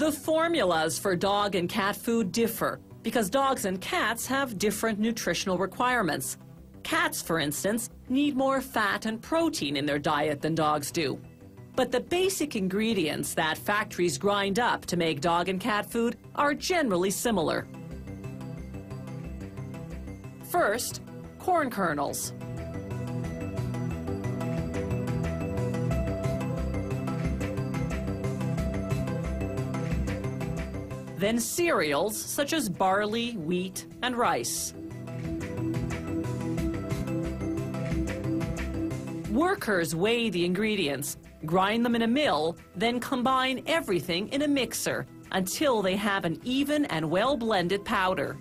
The formulas for dog and cat food differ because dogs and cats have different nutritional requirements. Cats, for instance, need more fat and protein in their diet than dogs do. But the basic ingredients that factories grind up to make dog and cat food are generally similar. First, corn kernels. Then cereals such as barley, wheat, and rice. Workers weigh the ingredients, grind them in a mill, then combine everything in a mixer until they have an even and well-blended powder.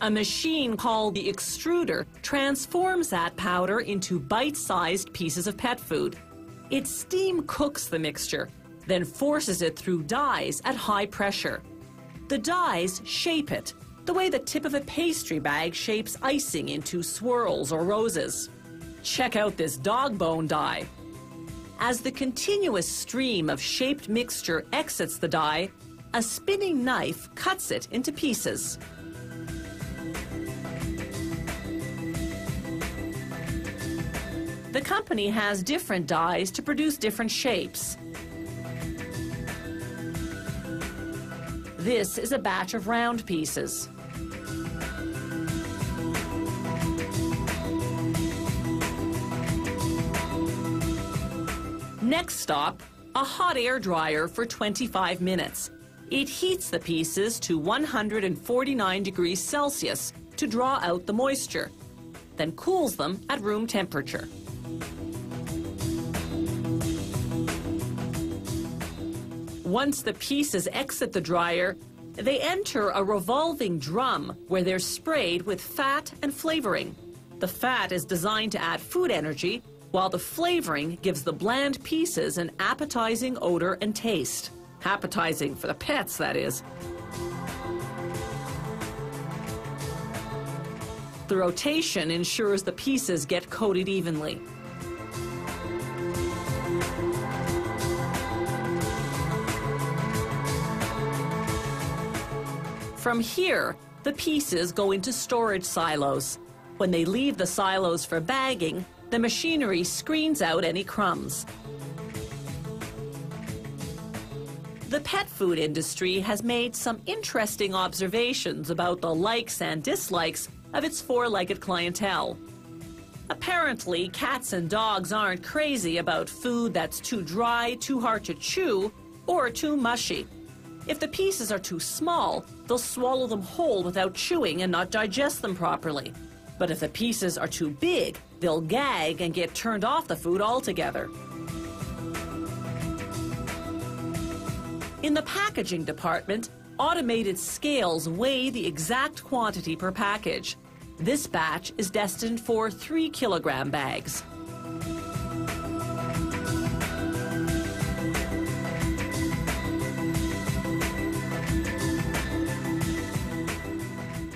A machine called the extruder transforms that powder into bite-sized pieces of pet food. It steam cooks the mixture, then forces it through dies at high pressure. The dies shape it, the way the tip of a pastry bag shapes icing into swirls or roses. Check out this dog bone die. As the continuous stream of shaped mixture exits the die, a spinning knife cuts it into pieces. The company has different dies to produce different shapes. This is a batch of round pieces. Next stop, a hot air dryer for 25 minutes. It heats the pieces to 149 degrees Celsius to draw out the moisture, then cools them at room temperature. Once the pieces exit the dryer, they enter a revolving drum where they're sprayed with fat and flavoring. The fat is designed to add food energy, while the flavoring gives the bland pieces an appetizing odor and taste. Appetizing for the pets, that is. The rotation ensures the pieces get coated evenly. From here, the pieces go into storage silos. When they leave the silos for bagging, the machinery screens out any crumbs. The pet food industry has made some interesting observations about the likes and dislikes of its four-legged clientele. Apparently, cats and dogs aren't crazy about food that's too dry, too hard to chew, or too mushy. If the pieces are too small, they'll swallow them whole without chewing and not digest them properly. But if the pieces are too big, they'll gag and get turned off the food altogether. In the packaging department, automated scales weigh the exact quantity per package. This batch is destined for 3-kilogram bags.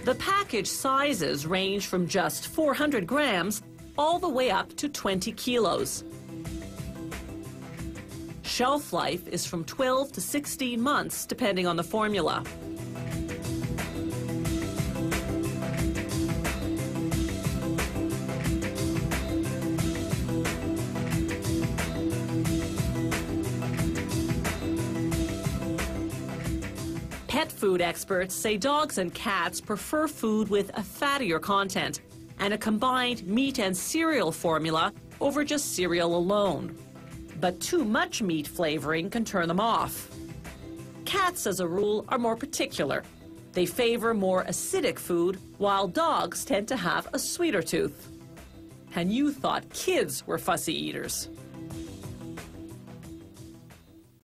The package sizes range from just 400 grams all the way up to 20 kilos. Shelf life is from 12 to 16 months, depending on the formula. Pet food experts say dogs and cats prefer food with a fattier content and a combined meat and cereal formula over just cereal alone. But too much meat flavoring can turn them off. Cats, as a rule, are more particular. They favor more acidic food, while dogs tend to have a sweeter tooth. And you thought kids were fussy eaters.